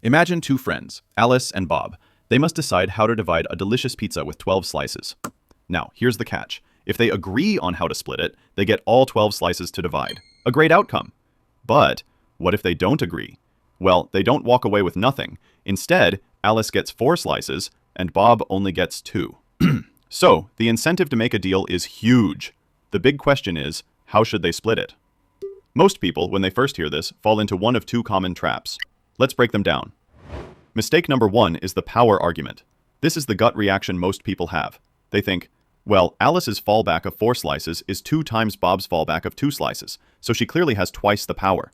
Imagine two friends, Alice and Bob. They must decide how to divide a delicious pizza with 12 slices. Now, here's the catch. If they agree on how to split it, they get all 12 slices to divide. A great outcome. But what if they don't agree? Well, they don't walk away with nothing. Instead, Alice gets 4 slices and Bob only gets 2. So, the incentive to make a deal is huge. The big question is, how should they split it? Most people, when they first hear this, fall into one of two common traps. Let's break them down. Mistake number 1 is the power argument. This is the gut reaction most people have. They think, well, Alice's fallback of 4 slices is 2 times Bob's fallback of 2 slices, so she clearly has twice the power.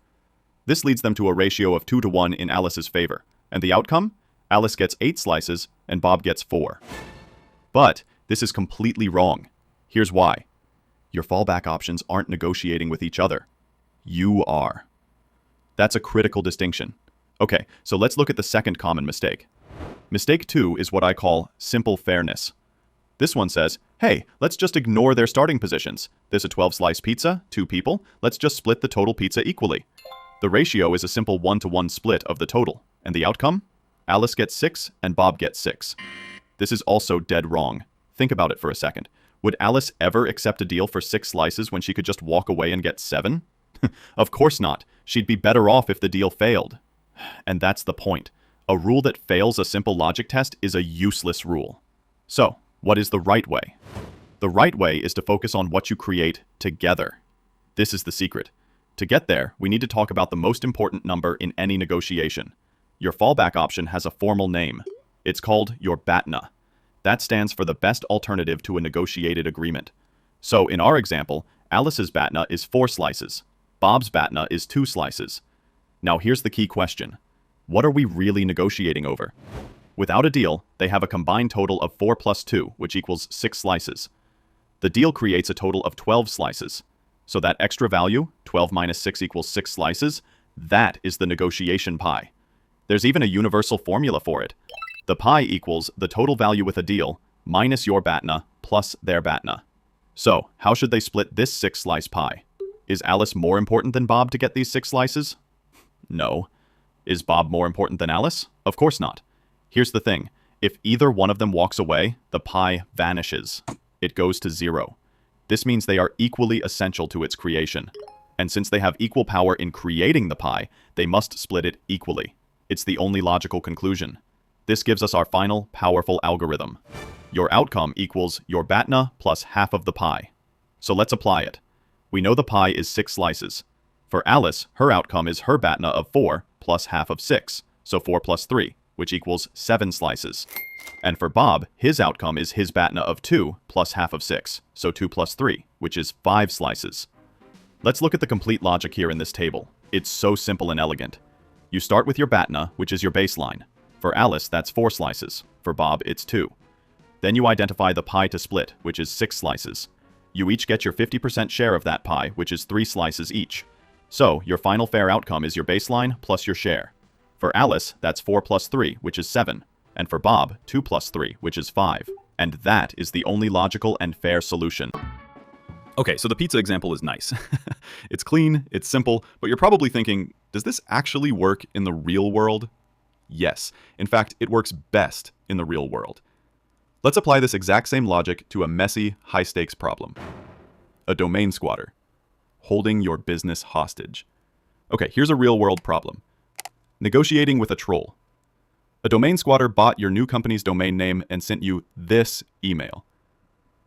This leads them to a ratio of 2 to 1 in Alice's favor. And the outcome? Alice gets 8 slices and Bob gets 4. But this is completely wrong. Here's why. Your fallback options aren't negotiating with each other. You are. That's a critical distinction. Okay, so let's look at the second common mistake. Mistake 2 is what I call simple fairness. This one says, hey, let's just ignore their starting positions. There's a 12-slice pizza, 2 people. Let's just split the total pizza equally. The ratio is a simple 1-to-1 split of the total. And the outcome? Alice gets 6 and Bob gets 6. This is also dead wrong. Think about it for a second. Would Alice ever accept a deal for 6 slices when she could just walk away and get 7? Of course not. She'd be better off if the deal failed. And that's the point. A rule that fails a simple logic test is a useless rule. So, what is the right way? The right way is to focus on what you create together. This is the secret. To get there, we need to talk about the most important number in any negotiation. Your fallback option has a formal name. It's called your BATNA. That stands for the best alternative to a negotiated agreement. So, in our example, Alice's BATNA is 4 slices. Bob's BATNA is 2 slices. Now here's the key question. What are we really negotiating over? Without a deal, they have a combined total of 4 plus 2, which equals 6 slices. The deal creates a total of 12 slices. So that extra value, 12 minus 6 equals 6 slices, that is the negotiation pie. There's even a universal formula for it. The pie equals the total value with a deal minus your BATNA plus their BATNA. So, how should they split this 6-slice pie? Is Alice more important than Bob to get these 6 slices? No. Is Bob more important than Alice? Of course not. Here's the thing. If either one of them walks away, the pie vanishes. It goes to 0. This means they are equally essential to its creation. And since they have equal power in creating the pie, they must split it equally. It's the only logical conclusion. This gives us our final, powerful algorithm. Your outcome equals your BATNA plus half of the pie. So let's apply it. We know the pie is 6 slices. For Alice, her outcome is her BATNA of 4 plus half of 6, so 4 plus 3, which equals 7 slices. And for Bob, his outcome is his BATNA of 2 plus half of 6, so 2 plus 3, which is 5 slices. Let's look at the complete logic here in this table. It's so simple and elegant. You start with your BATNA, which is your baseline. For Alice, that's 4 slices. For Bob, it's 2. Then you identify the pie to split, which is 6 slices. You each get your 50% share of that pie, which is 3 slices each. So, your final fair outcome is your baseline plus your share. For Alice, that's 4 plus 3, which is 7. And for Bob, 2 plus 3, which is 5. And that is the only logical and fair solution. Okay, so the pizza example is nice. It's clean, it's simple, but you're probably thinking, does this actually work in the real world? Yes. In fact, it works best in the real world. Let's apply this exact same logic to a messy, high-stakes problem. A domain squatter. Holding your business hostage. Okay, here's a real-world problem. Negotiating with a troll. A domain squatter bought your new company's domain name and sent you this email.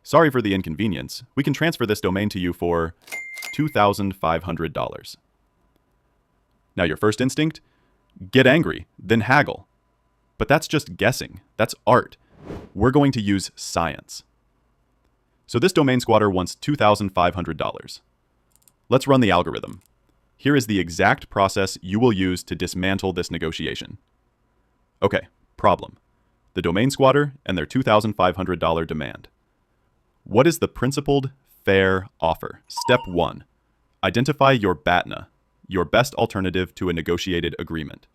Sorry for the inconvenience. We can transfer this domain to you for $2,500. Now your first instinct? Get angry, then haggle. But that's just guessing. That's art. We're going to use science. So this domain squatter wants $2,500. Let's run the algorithm. Here is the exact process you will use to dismantle this negotiation. Okay, problem. The domain squatter and their $2,500 demand. What is the principled, fair offer? Step 1. Identify your BATNA, your best alternative to a negotiated agreement.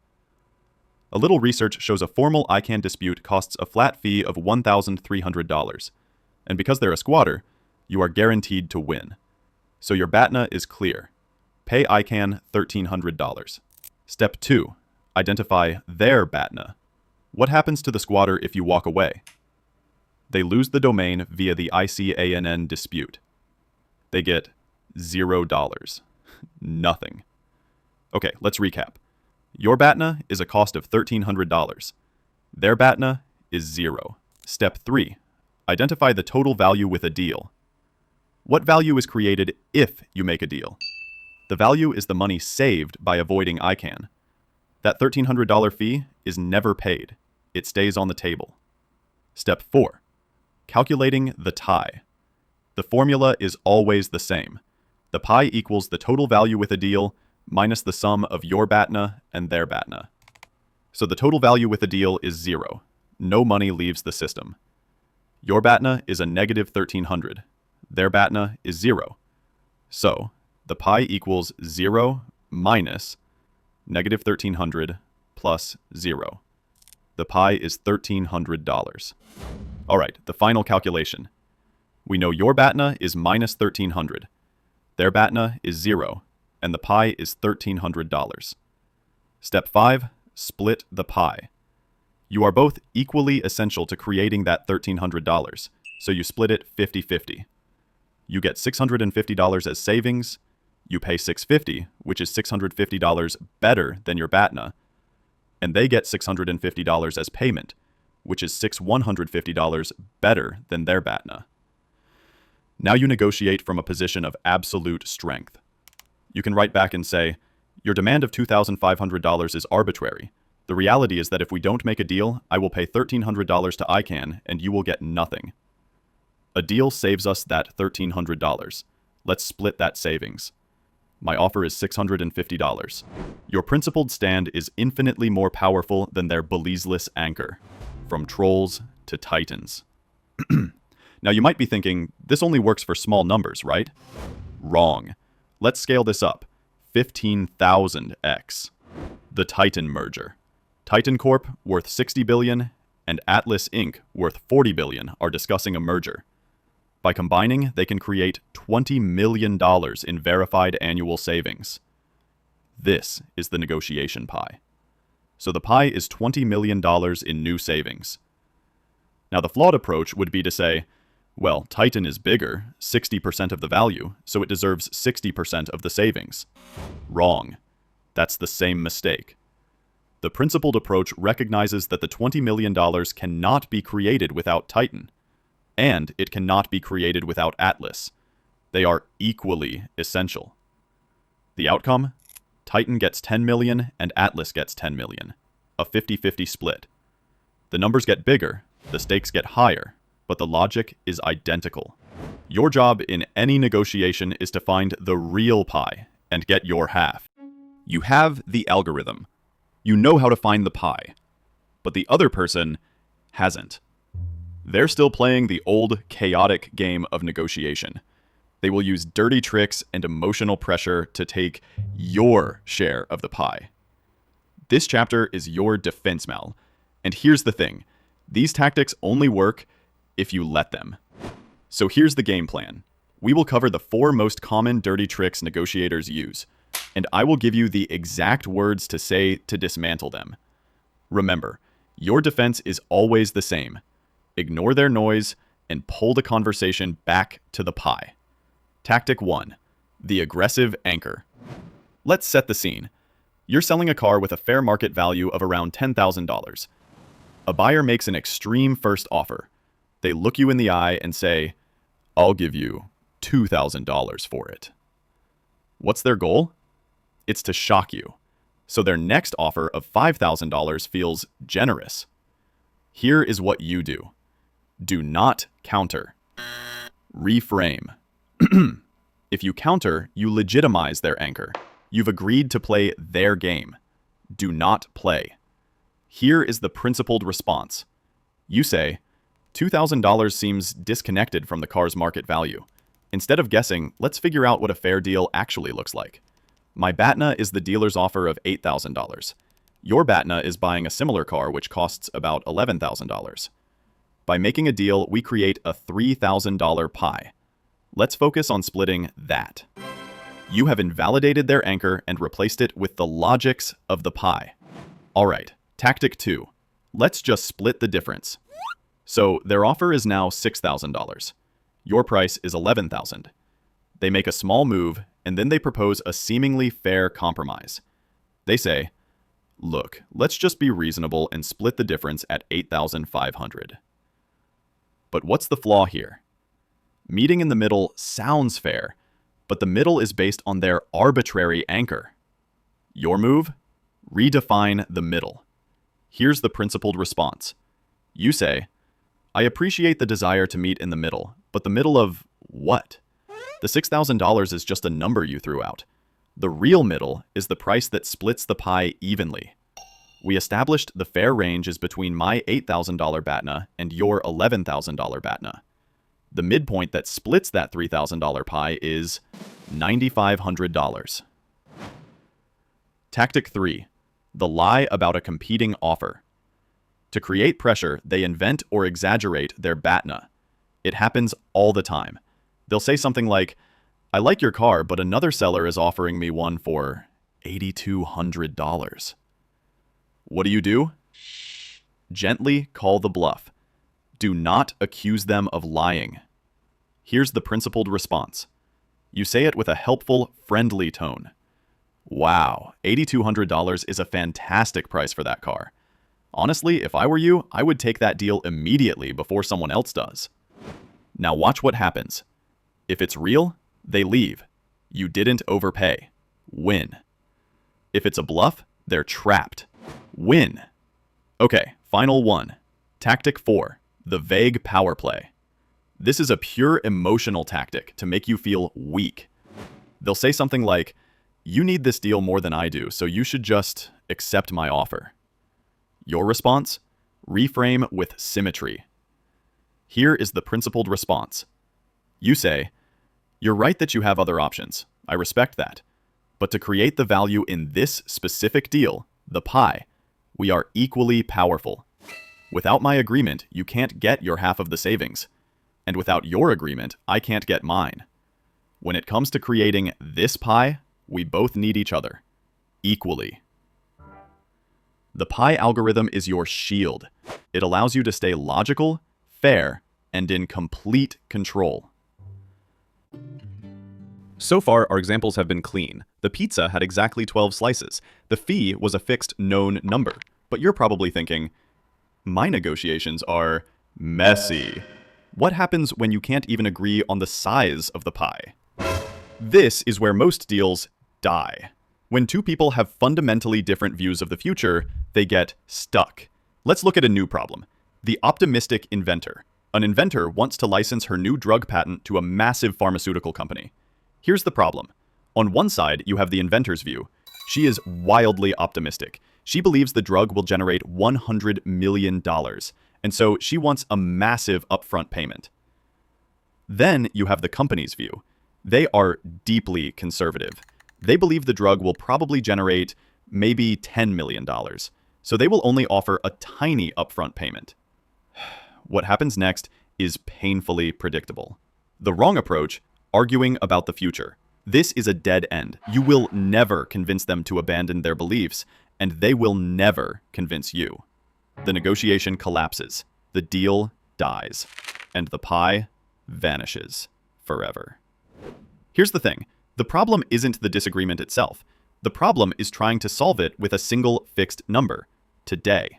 A little research shows a formal ICANN dispute costs a flat fee of $1,300. And because they're a squatter, you are guaranteed to win. So your BATNA is clear. Pay ICANN $1,300. Step 2. Identify their BATNA. What happens to the squatter if you walk away? They lose the domain via the ICANN dispute. They get $0. Nothing. Okay, let's recap. Your BATNA is a cost of $1,300. Their BATNA is 0. Step 3. Identify the total value with a deal. What value is created if you make a deal? The value is the money saved by avoiding ICANN. That $1,300 fee is never paid. It stays on the table. Step 4. Calculating the tie. The formula is always the same. The pie equals the total value with a deal minus the sum of your BATNA and their BATNA. So the total value with a deal is 0. No money leaves the system. Your BATNA is a negative 1,300. Their BATNA is 0. So the pie equals 0 minus negative 1,300 plus 0. The pie is $1,300. All right, the final calculation. We know your BATNA is minus 1,300. Their BATNA is 0, and the pie is $1,300. Step 5, split the pie. You are both equally essential to creating that $1,300, so you split it 50-50. You get $650 as savings, you pay $650, which is $650 better than your BATNA, and they get $650 as payment, which is $150 better than their BATNA. Now you negotiate from a position of absolute strength. You can write back and say, your demand of $2,500 is arbitrary. The reality is that if we don't make a deal, I will pay $1,300 to ICANN and you will get nothing. A deal saves us that $1,300. Let's split that savings. My offer is $650. Your principled stand is infinitely more powerful than their Belizeless anchor. From trolls to titans. Now you might be thinking, this only works for small numbers, right? Wrong. Let's scale this up. 15,000x. The Titan merger. Titan Corp, worth $60 billion, and Atlas Inc., worth $40 billion, are discussing a merger. By combining, they can create $20 million in verified annual savings. This is the negotiation pie. So the pie is $20 million in new savings. Now the flawed approach would be to say, well, Titan is bigger, 60% of the value, so it deserves 60% of the savings. Wrong. That's the same mistake. The principled approach recognizes that the $20 million cannot be created without Titan, and it cannot be created without Atlas. They are equally essential. The outcome? Titan gets 10 million and Atlas gets 10 million. A 50-50 split. The numbers get bigger, the stakes get higher, but the logic is identical. Your job in any negotiation is to find the real pie and get your half. You have the algorithm. You know how to find the pie. But the other person hasn't. They're still playing the old, chaotic game of negotiation. They will use dirty tricks and emotional pressure to take your share of the pie. This chapter is your defense, Mal. And here's the thing. These tactics only work if you let them. So here's the game plan. We will cover the 4 most common dirty tricks negotiators use, and I will give you the exact words to say to dismantle them. Remember, your defense is always the same. Ignore their noise and pull the conversation back to the pie. Tactic 1. The aggressive anchor. Let's set the scene. You're selling a car with a fair market value of around $10,000. A buyer makes an extreme first offer. They look you in the eye and say, I'll give you $2,000 for it. What's their goal? It's to shock you. So their next offer of $5,000 feels generous. Here is what you do. Do not counter. Reframe. If you counter, you legitimize their anchor. You've agreed to play their game. Do not play. Here is the principled response. You say, $2,000 seems disconnected from the car's market value. Instead of guessing, let's figure out what a fair deal actually looks like. My BATNA is the dealer's offer of $8,000. Your BATNA is buying a similar car which costs about $11,000. By making a deal, we create a $3,000 pie. Let's focus on splitting that. You have invalidated their anchor and replaced it with the logics of the pie. Alright, tactic 2. Let's just split the difference. So their offer is now $6,000. Your price is $11,000. They make a small move, and then they propose a seemingly fair compromise. They say, look, let's just be reasonable and split the difference at $8,500. But what's the flaw here? Meeting in the middle sounds fair, but the middle is based on their arbitrary anchor. Your move? Redefine the middle. Here's the principled response. You say, I appreciate the desire to meet in the middle, but the middle of what? The $6,000 is just a number you threw out. The real middle is the price that splits the pie evenly. We established the fair range is between my $8,000 BATNA and your $11,000 BATNA. The midpoint that splits that $3,000 pie is $9,500. Tactic 3. The lie about a competing offer. To create pressure, they invent or exaggerate their BATNA. It happens all the time. They'll say something like, I like your car, but another seller is offering me one for $8,200. What do? Gently call the bluff. Do not accuse them of lying. Here's the principled response. You say it with a helpful, friendly tone. Wow, $8,200 is a fantastic price for that car. Honestly, if I were you, I would take that deal immediately before someone else does. Now watch what happens. If it's real, they leave. You didn't overpay. Win. If it's a bluff, they're trapped. Win. Okay, final one. Tactic 4. The vague power play. This is a pure emotional tactic to make you feel weak. They'll say something like, you need this deal more than I do, so you should just accept my offer. Your response? Reframe with symmetry. Here is the principled response. You say, you're right that you have other options. I respect that. But to create the value in this specific deal, the pie, we are equally powerful. Without my agreement, you can't get your half of the savings. And without your agreement, I can't get mine. When it comes to creating this pie, we both need each other. Equally. The pie algorithm is your shield. It allows you to stay logical, fair, and in complete control. So far, our examples have been clean. The pizza had exactly 12 slices. The fee was a fixed known number. But you're probably thinking, my negotiations are messy. What happens when you can't even agree on the size of the pie? This is where most deals die. When two people have fundamentally different views of the future, they get stuck. Let's look at a new problem. The optimistic inventor. An inventor wants to license her new drug patent to a massive pharmaceutical company. Here's the problem. On one side, you have the inventor's view. She is wildly optimistic. She believes the drug will generate $100 million, and so she wants a massive upfront payment. Then you have the company's view. They are deeply conservative. They believe the drug will probably generate maybe $10 million, so they will only offer a tiny upfront payment. What happens next is painfully predictable. The wrong approach, arguing about the future. This is a dead end. You will never convince them to abandon their beliefs, and they will never convince you. The negotiation collapses, the deal dies, and the pie vanishes forever. Here's the thing. The problem isn't the disagreement itself. The problem is trying to solve it with a single fixed number, today.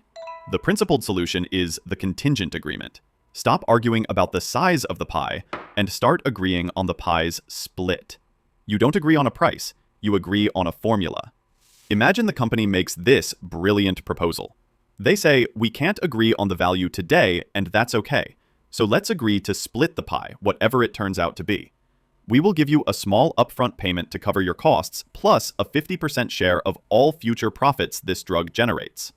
The principled solution is the contingent agreement. Stop arguing about the size of the pie and start agreeing on the pie's split. You don't agree on a price, you agree on a formula. Imagine the company makes this brilliant proposal. They say, we can't agree on the value today, and that's okay. So let's agree to split the pie, whatever it turns out to be. We will give you a small upfront payment to cover your costs, plus a 50% share of all future profits this drug generates.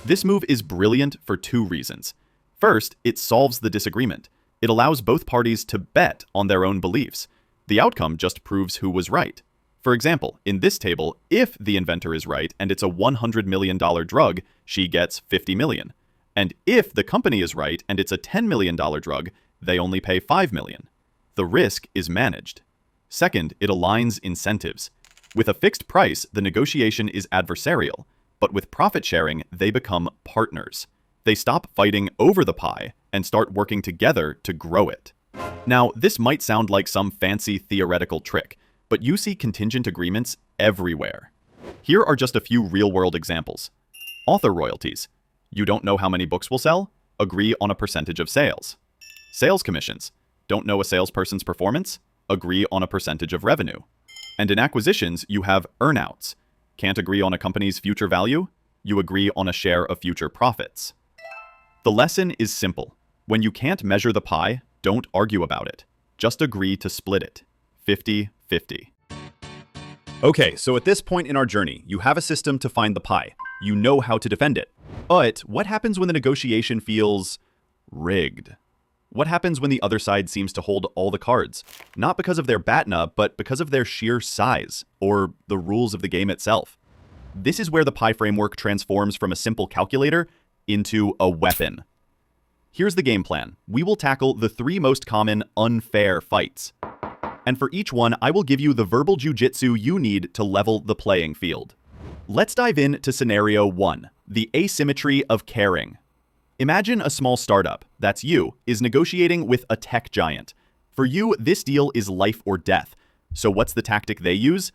This move is brilliant for two reasons. First, it solves the disagreement. It allows both parties to bet on their own beliefs. The outcome just proves who was right. For example, in this table, if the inventor is right and it's a $100 million drug, she gets $50 million. And if the company is right and it's a $10 million drug, they only pay $5 million. The risk is managed. Second, it aligns incentives. With a fixed price, the negotiation is adversarial. But with profit sharing, they become partners. They stop fighting over the pie and start working together to grow it. Now, this might sound like some fancy theoretical trick, but you see contingent agreements everywhere. Here are just a few real-world examples. Author royalties. You don't know how many books will sell? Agree on a percentage of sales. Sales commissions. Don't know a salesperson's performance? Agree on a percentage of revenue. And in acquisitions, you have earnouts. Can't agree on a company's future value? You agree on a share of future profits. The lesson is simple. When you can't measure the pie, don't argue about it. Just agree to split it. 50-50. Okay, so at this point in our journey, you have a system to find the pie. You know how to defend it. But what happens when the negotiation feels rigged? What happens when the other side seems to hold all the cards? Not because of their BATNA, but because of their sheer size, or the rules of the game itself. This is where the pie framework transforms from a simple calculator into a weapon. Here's the game plan. We will tackle the 3 most common unfair fights. And for each one, I will give you the verbal jujitsu you need to level the playing field. Let's dive into scenario 1, the asymmetry of caring. Imagine a small startup, that's you, is negotiating with a tech giant. For you, this deal is life or death. So what's the tactic they use?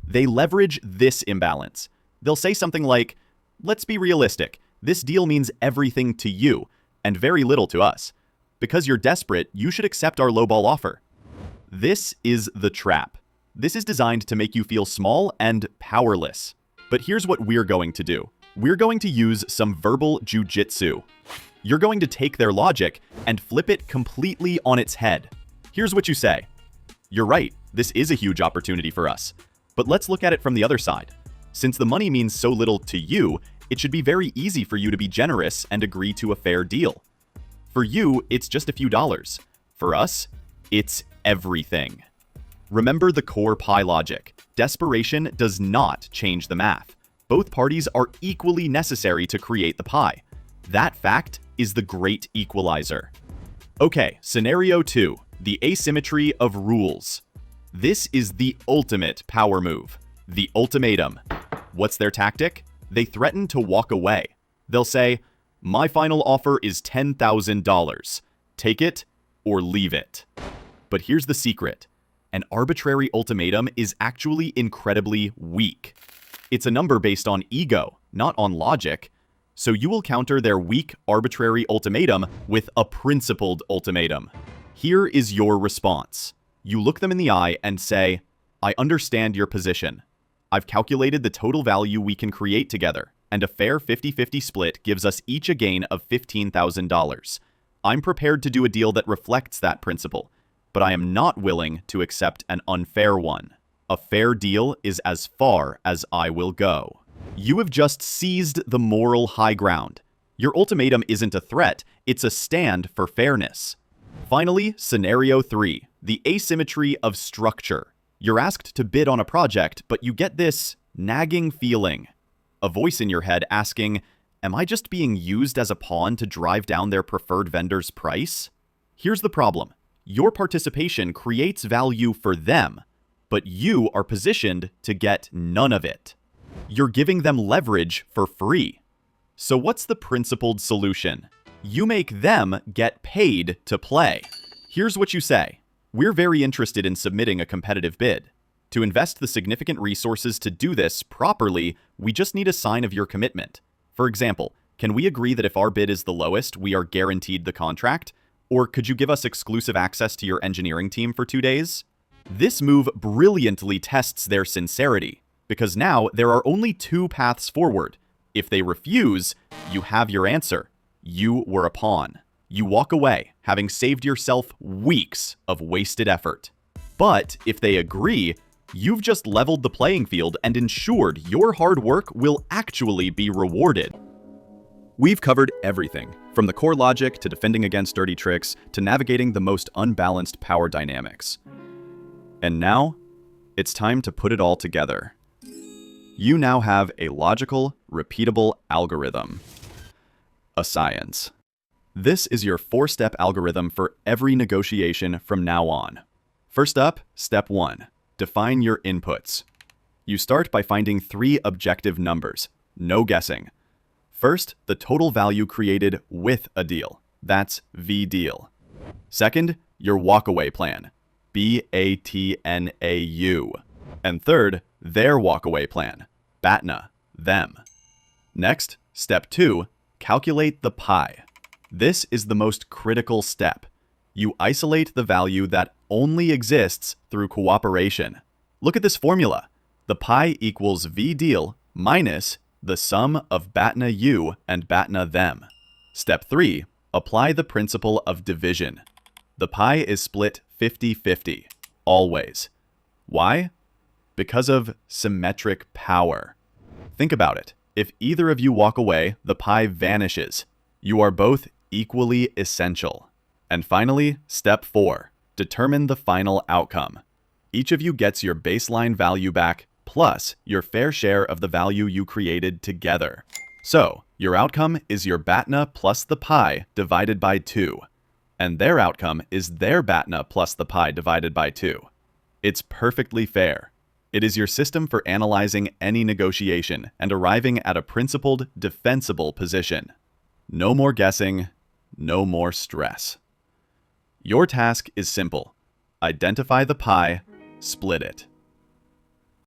They leverage this imbalance. They'll say something like, let's be realistic, this deal means everything to you, and very little to us. Because you're desperate, you should accept our lowball offer. This is the trap. This is designed to make you feel small and powerless. But here's what we're going to do. We're going to use some verbal jujitsu. You're going to take their logic and flip it completely on its head. Here's what you say. You're right, this is a huge opportunity for us. But let's look at it from the other side. Since the money means so little to you, it should be very easy for you to be generous and agree to a fair deal. For you, it's just a few dollars. For us, it's everything. Remember the core pie logic. Desperation does not change the math. Both parties are equally necessary to create the pie. That fact is the great equalizer. Okay, scenario 2, the asymmetry of rules. This is the ultimate power move, the ultimatum. What's their tactic? They threaten to walk away. They'll say, my final offer is $10,000. Take it or leave it. But here's the secret. An arbitrary ultimatum is actually incredibly weak. It's a number based on ego, not on logic. So you will counter their weak, arbitrary ultimatum with a principled ultimatum. Here is your response. You look them in the eye and say, I understand your position. I've calculated the total value we can create together, and a fair 50-50 split gives us each a gain of $15,000. I'm prepared to do a deal that reflects that principle, but I am not willing to accept an unfair one. A fair deal is as far as I will go. You have just seized the moral high ground. Your ultimatum isn't a threat, it's a stand for fairness. Finally, scenario 3, the asymmetry of structure. You're asked to bid on a project, but you get this nagging feeling. A voice in your head asking, am I just being used as a pawn to drive down their preferred vendor's price? Here's the problem. Your participation creates value for them, but you are positioned to get none of it. You're giving them leverage for free. So what's the principled solution? You make them get paid to play. Here's what you say. We're very interested in submitting a competitive bid. To invest the significant resources to do this properly, we just need a sign of your commitment. For example, can we agree that if our bid is the lowest, we are guaranteed the contract? Or could you give us exclusive access to your engineering team for 2 days? This move brilliantly tests their sincerity, because now there are only 2 paths forward. If they refuse, you have your answer. You were a pawn. You walk away, having saved yourself weeks of wasted effort. But if they agree, you've just leveled the playing field and ensured your hard work will actually be rewarded. We've covered everything, from the core logic to defending against dirty tricks to navigating the most unbalanced power dynamics. And now, it's time to put it all together. You now have a logical, repeatable algorithm. A science. This is your 4-step algorithm for every negotiation from now on. First up, step 1. Define your inputs. You start by finding 3 objective numbers, No guessing. First, the total value created with a deal. That's VDeal. Second, your walkaway plan. BATNAU. And third, their walkaway plan. BATNA. Them. Next, step 2, calculate the pie. This is the most critical step. You isolate the value that only exists through cooperation. Look at this formula. The pie equals VDeal minus the sum of BATNA U and BATNA them. Step 3, apply the principle of division. The pie is split 50-50, always. Why? Because of symmetric power. Think about it. If either of you walk away, the pie vanishes. You are both equally essential. And finally, step 4, determine the final outcome. Each of you gets your baseline value back, plus your fair share of the value you created together. So, your outcome is your BATNA plus the pie divided by 2. And their outcome is their BATNA plus the pie divided by 2. It's perfectly fair. It is your system for analyzing any negotiation and arriving at a principled, defensible position. No more guessing, no more stress. Your task is simple. Identify the pie, split it.